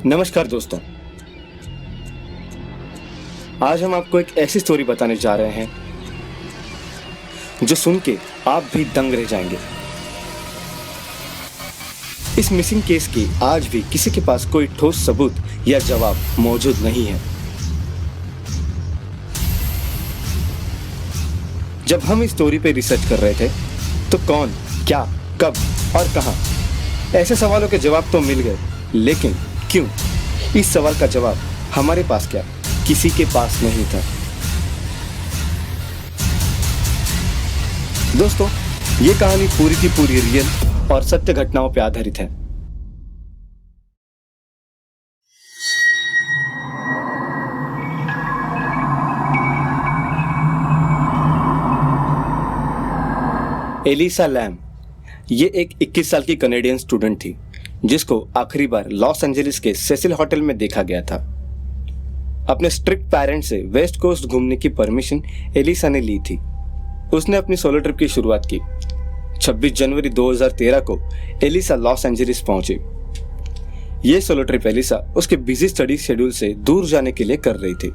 नमस्कार दोस्तों, आज हम आपको एक ऐसी स्टोरी बताने जा रहे हैं जो सुन के आप भी दंग रह जाएंगे। इस मिसिंग केस की आज भी किसी के पास कोई ठोस सबूत या जवाब मौजूद नहीं है। जब हम इस स्टोरी पे रिसर्च कर रहे थे तो कौन, क्या, कब और कहां, ऐसे सवालों के जवाब तो मिल गए, लेकिन क्यों? इस सवाल का जवाब हमारे पास क्या, किसी के पास नहीं था। दोस्तों, ये कहानी पूरी की पूरी रियल और सत्य घटनाओं पर आधारित है। एलिसा लैम ये एक 21 साल की कनेडियन स्टूडेंट थी जिसको आखिरी बार लॉस एंजलिस के सेसिल होटल में देखा गया था। अपने स्ट्रिक्ट पेरेंट्स से वेस्ट कोस्ट घूमने की परमिशन एलिसा ने ली थी। उसने अपनी सोलो ट्रिप की शुरुआत की। 26 जनवरी 2013 को एलिसा लॉस एंजलिस पहुंची। ये सोलो ट्रिप एलिसा उसके बिजी स्टडी शेड्यूल से दूर जाने के लिए कर रही थी।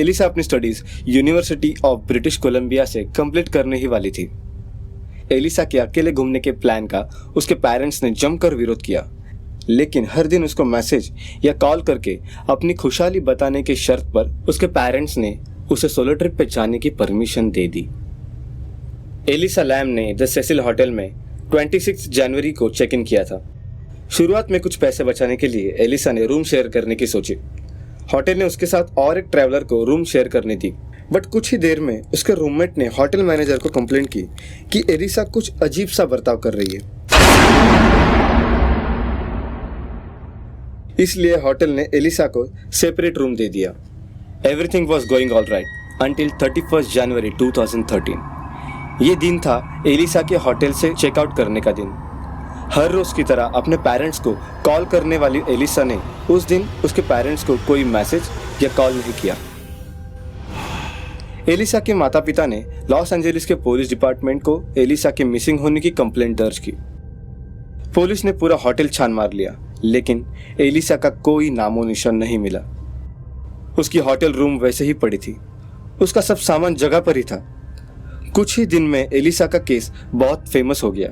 एलिसा अपनी studies university of British Columbia से कंप्लीट करने ही वाली थी। एलिसा के अकेले घूमने के प्लान का उसके पेरेंट्स ने जमकर विरोध किया, लेकिन हर दिन उसको मैसेज या कॉल करके अपनी खुशहाली बताने की शर्त पर उसके पेरेंट्स ने उसे सोलो ट्रिप पे जाने की परमिशन दे दी। एलिसा लैम ने द सेसिल होटल में 26 जनवरी को चेक इन किया था। शुरुआत में कुछ पैसे बचाने के लिए एलिसा ने रूम शेयर करने की सोची। होटल ने उसके साथ और एक ट्रैवलर को रूम शेयर करने दी, बट कुछ ही देर में उसके रूममेट ने होटल मैनेजर को कंप्लेंट की कि एलिसा कुछ अजीब सा बर्ताव कर रही है। इसलिए होटल ने एलिसा को सेपरेट रूम दे दिया। Everything was going all right until 31 जनवरी 2013। ये दिन था एलिसा के होटल से चेकआउट करने का दिन। हर रोज की तरह अपने पेरेंट्स को कॉल करने वाली एलिसा ने उस दिन उसके पेरेंट्स को कोई मैसेज या कॉल नहीं किया। एलिसा के माता पिता ने लॉस एंजलिस के पुलिस डिपार्टमेंट को एलिसा के मिसिंग होने की कंप्लेंट दर्ज की। पुलिस ने पूरा होटल छान मार लिया, लेकिन एलिसा का कोई नामो निशान नहीं मिला। उसकी होटल रूम वैसे ही पड़ी थी, उसका सब सामान जगह पर ही था। कुछ ही दिन में एलिसा का केस बहुत फेमस हो गया।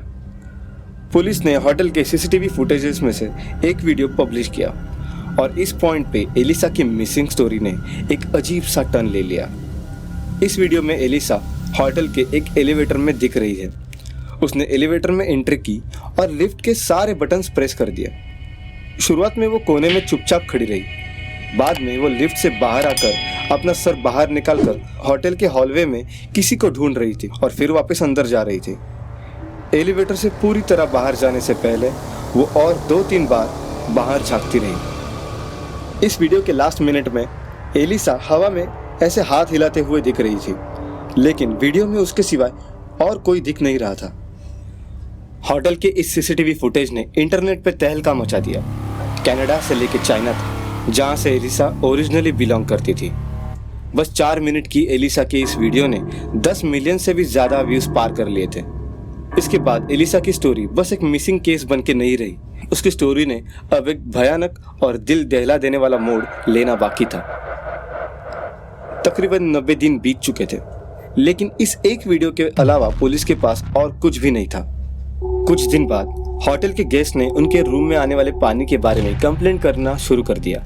पुलिस ने होटल के सीसीटीवी फुटेजेस में से एक वीडियो पब्लिश किया और इस पॉइंट पे एलिसा की मिसिंग स्टोरी ने एक अजीब सा टर्न ले लिया। इस वीडियो में एलिसा होटल के एक एलिवेटर में दिख रही है। उसने एलिवेटर में एंट्री की और लिफ्ट के सारे बटन्स प्रेस कर दिए। शुरुआत में वो कोने में चुपचाप खड़ी रही, बाद में वो लिफ्ट से बाहर आकर अपना सर बाहर निकालकर होटल के हॉलवे में किसी को ढूंढ रही थी और फिर वापस अंदर जा रही थी। एलिवेटर से पूरी तरह बाहर जाने से पहले वो और 2-3 बार बाहर झांकती रही। इस वीडियो के लास्ट मिनट में एलिसा हवा में ऐसे हाथ हिलाते हुए दिख रही थी, लेकिन वीडियो में उसके सिवाय और कोई दिख नहीं रहा था। होटल के इस सीसीटीवी फुटेज ने इंटरनेट पे तहलका मचा दिया। कनाडा से लेकर चाइना तक, जहां से एलिसा ओरिजिनली बिलोंग करती थी। बस 4 मिनट की एलिसा की इस वीडियो ने 10 मिलियन से भी ज्यादा व्यूज पार कर लिए थे। इसके बाद एलिसा की स्टोरी बस एक मिसिंग केस बन के नहीं रही, उसकी स्टोरी ने अब एक भयानक और दिल दहला देने वाला मोड़ लेना बाकी था। तकरीबन 90 दिन बीत चुके थे, लेकिन इस एक वीडियो के अलावा पुलिस के पास और कुछ भी नहीं था। कुछ दिन बाद होटल के गेस्ट ने उनके रूम में आने वाले पानी के बारे में कंप्लेंट करना शुरू कर दिया।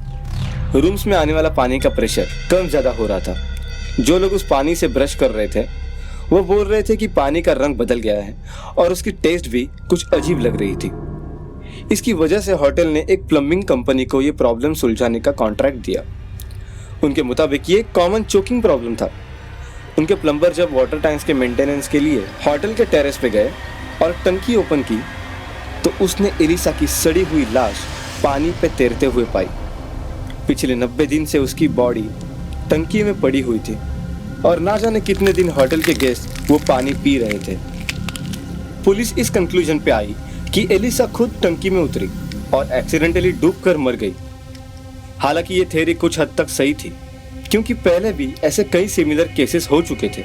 रूम्स में आने वाला पानी का प्रेशर कम ज्यादा हो रहा था। जो लोग उस पानी से ब्रश कर रहे थे वो बोल रहे थे कि पानी का रंग बदल गया है और उसकी टेस्ट भी कुछ अजीब लग रही थी। इसकी वजह से होटल ने एक प्लम्बिंग कंपनी को ये प्रॉब्लम सुलझाने का कॉन्ट्रैक्ट दिया। उनके मुताबिक ये एक कॉमन चोकिंग प्रॉब्लम था। उनके प्लम्बर जब वाटर टैंक्स के मेंटेनेंस के लिए होटल के टेरेस पे गए और टंकी ओपन की तो उसने एलिसा की सड़ी हुई लाश पानी पे तैरते हुए पाई। पिछले 90 दिन से उसकी बॉडी टंकी में पड़ी हुई थी और ना जाने कितने दिन होटल के गेस्ट वो पानी पी रहे थे। पुलिस इस कंक्लूजन पे आई कि एलिसा खुद टंकी में उतरी और एक्सीडेंटली डूबकर मर गई। हालांकि ये थ्योरी कुछ हद तक सही थी, क्योंकि पहले भी ऐसे कई सिमिलर केसेस हो चुके थे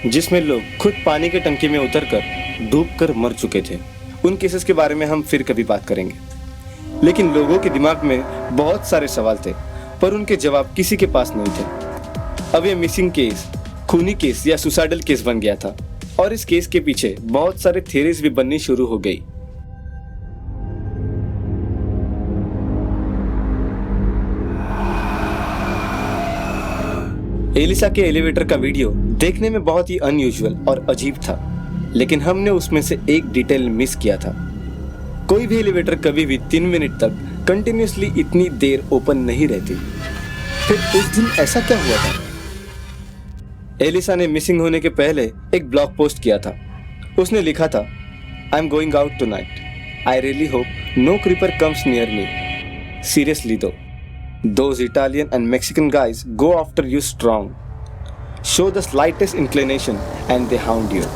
जिसमें लोग खुद पानी के टंकी में उतरकर डूबकर मर चुके थे। उन केसेस के बारे में हम फिर कभी बात करेंगे। लेकिन लोगों के दिमाग में बहुत सारे सवाल थे, पर उनके जवाब किसी के पास नहीं थे। अब ये मिसिंग केस खूनी केस या सुसाइडल केस बन गया था और इस केस के पीछे बहुत सारे थ्योरीज भी बननी शुरू हो गई। एलिसा के एलिवेटर का वीडियो देखने में बहुत ही अनयूजुअल और अजीब था, लेकिन हमने उसमें से एक डिटेल मिस किया था। कोई भी एलिवेटर कभी भी 3 मिनट तक कंटिन्यूअसली इतनी देर ओपन नहीं रहती। फिर उस दिन ऐसा क्या हुआ था? एलिसा ने मिसिंग होने के पहले एक ब्लॉग पोस्ट किया था। उसने लिखा था, I am going out tonight, I really hope no creeper comes near me, seriously though, those Italian and Mexican guys go after you strong, show the slightest inclination and they hound you।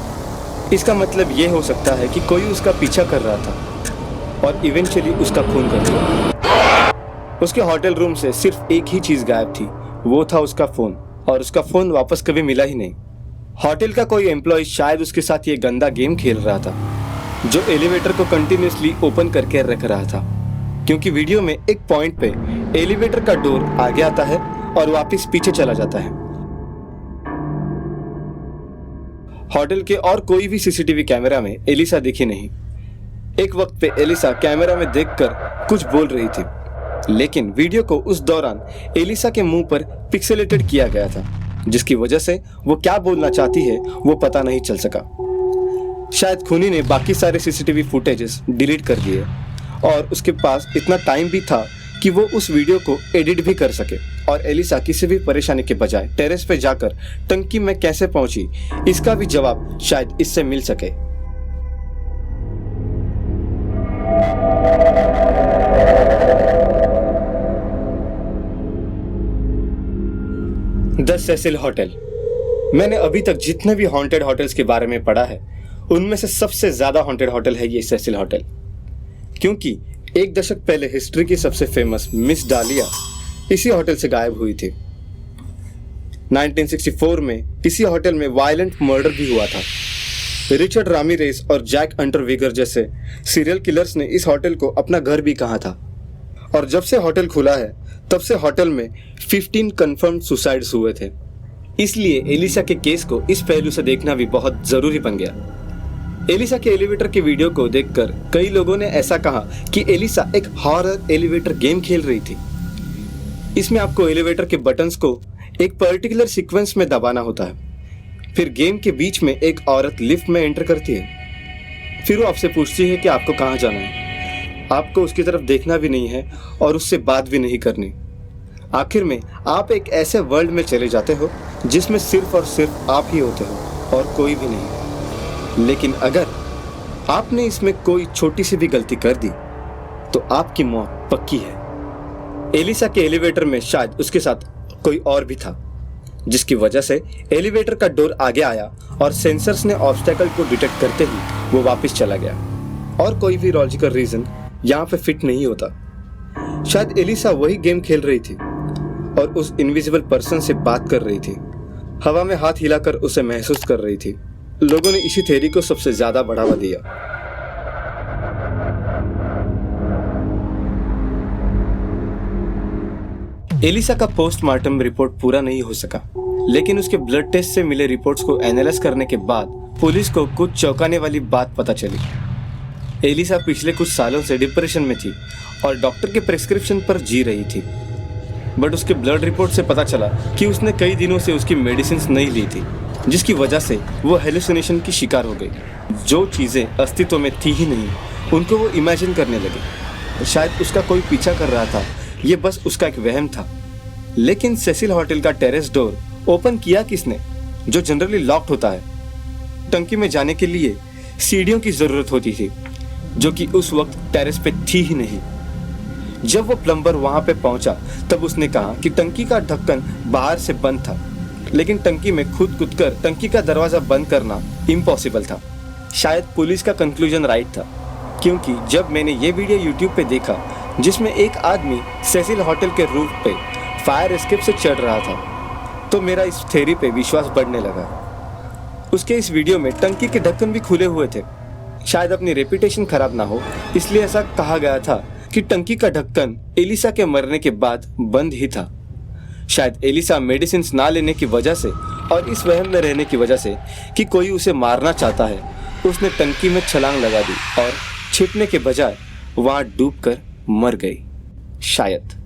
इसका मतलब ये हो सकता है कि कोई उसका पीछा कर रहा था और इवेंचुअली उसका खून कर दिया। उसके होटल रूम से सिर्फ एक ही चीज गायब थी, वो था उसका फोन, और उसका फोन वापस कभी मिला ही नहीं। होटल का कोई एम्प्लॉय शायद उसके साथ ये गंदा गेम खेल रहा था, जो एलिवेटर को कंटिन्यूअसली ओपन करके रख रहा था, क्योंकि वीडियो में एक पॉइंट पे एलिवेटर का डोर आगे आता है और वापस पीछे चला जाता है। होटल के और कोई भी सीसीटीवी कैमरा में एलिसा दिखी नहीं। एक वक्त पे एलिसा कैमरा में देखकर कुछ बोल रही थी, लेकिन वीडियो को उस दौरान एलिसा के मुंह पर पिक्सेलेटेड किया गया था, जिसकी वजह से वो क्या बोलना चाहती है वो पता नहीं चल सका। शायद खूनी ने बाकी सारे सीसीटीवी फुटेजेस डिलीट कर दिए और उसके पास इतना टाइम भी था कि वो उस वीडियो को एडिट भी कर सके, और एलिसा किसी भी परेशानी के बजाय टेरेस पे जाकर टंकी में कैसे पहुंची, इसका भी जवाब शायद इससे मिल सके। The Cecil hotel. मैंने अभी तक जितने भी हॉन्टेड होटल्स के बारे में पढ़ा है, उनमें से सबसे ज्यादा हॉन्टेड होटल है ये सेसिल होटल, क्योंकि 1 दशक पहले हिस्ट्री की सबसे फेमस मिस डालिया इसी होटल से गायब हुई थी। 1964 में इसी होटल में वायलेंट मर्डर भी हुआ था। रिचर्ड रामिरेस और जैक अंडरवीगर जैसे सीरियल किलर्स ने इस होटल को अपना घर भी कहा था, और जब से होटल खुला है तब से होटल में 15 कंफर्म्ड सुसाइड्स हुए थे। इसलिए एलिसा के केस को इस पहलू से देखना भी बहुत जरूरी बन गया। एलिसा के एलिवेटर के वीडियो को देखकर कई लोगों ने ऐसा कहा कि एलिसा एक हॉरर एलिवेटर गेम खेल रही थी। इसमें आपको एलिवेटर के बटन्स को एक पर्टिकुलर सीक्वेंस में दबाना होता है, फिर गेम के बीच में एक औरत लिफ्ट में एंटर करती है, फिर वो आपसे पूछती है कि आपको कहाँ जाना है। आपको उसकी तरफ देखना भी नहीं है और उससे बात भी नहीं करनी। आखिर में आप एक ऐसे वर्ल्ड में चले जाते हो जिसमें सिर्फ और सिर्फ आप ही होते हो और कोई भी नहीं। लेकिन अगर आपने इसमें कोई छोटी सी भी गलती कर दी तो आपकी मौत पक्की है। एलिसा के एलिवेटर में शायद उसके साथ कोई और भी था, जिसकी वजह से एलिवेटर का डोर आगे आया और सेंसर्स ने ऑब्स्टेकल को डिटेक्ट करते ही वो वापस चला गया, और कोई भी लॉजिकल रीजन यहाँ पे फिट नहीं होता। शायद एलिसा वही गेम खेल रही थी और उस इनविजिबल पर्सन से बात कर रही थी, हवा में हाथ हिलाकर उसे महसूस कर रही थी। लोगों ने इसी थ्योरी को सबसे ज्यादा बढ़ावा दिया। एलिसा का पोस्टमार्टम रिपोर्ट पूरा नहीं हो सका, लेकिन उसके ब्लड टेस्ट से मिले रिपोर्ट्स को एनालाइज करने के बाद पुलिस को कुछ चौंकाने वाली बात पता चली। एलिसा पिछले कुछ सालों से डिप्रेशन में थी और डॉक्टर के प्रिस्क्रिप्शन पर जी रही थी, बट उसके ब्लड रिपोर्ट से पता चला कि उसने कई दिनों से उसकी मेडिसिन नहीं ली थी, जिसकी वजह से वो हेलुसिनेशन की शिकार हो गई। जो चीज़ें अस्तित्व में थी ही नहीं, उनको वो इमेजिन करने लगी। शायद उसका कोई पीछा कर रहा था, ये बस उसका एक वहम था। लेकिन सेसिल होटल का टेरेस डोर ओपन किया किसने, जो जनरली लॉक्ड होता है? टंकी में जाने के लिए सीढ़ियों की जरूरत होती थी, जो कि उस वक्त टेरेस पे थी ही नहीं। जब वो प्लम्बर वहां पे पहुंचा तब उसने कहा कि टंकी का ढक्कन बाहर से बंद था, लेकिन टंकी में खुद कूदकर टंकी का दरवाजा बंद करना इम्पॉसिबल था। शायद पुलिस का कंक्लूजन राइट था, क्योंकि जब मैंने ये वीडियो यूट्यूब पे देखा जिसमें एक आदमी सेसिल होटल के रूफ पे फायर एस्केप से चढ़ रहा था, तो मेरा इस थ्योरी पे विश्वास बढ़ने लगा। उसके इस वीडियो में टंकी के ढक्कन भी खुले हुए थे। शायद अपनी रेपुटेशन खराब ना हो इसलिए ऐसा कहा गया था, कि टंकी का ढक्कन एलिसा के मरने के बाद बंद ही था। शायद एलिसा मेडिसिन ना लेने की वजह से और इस वहम में रहने की वजह से कि कोई उसे मारना चाहता है, उसने टंकी में छलांग लगा दी और छिपने के बजाय वहां डूबकर मर गई। शायद।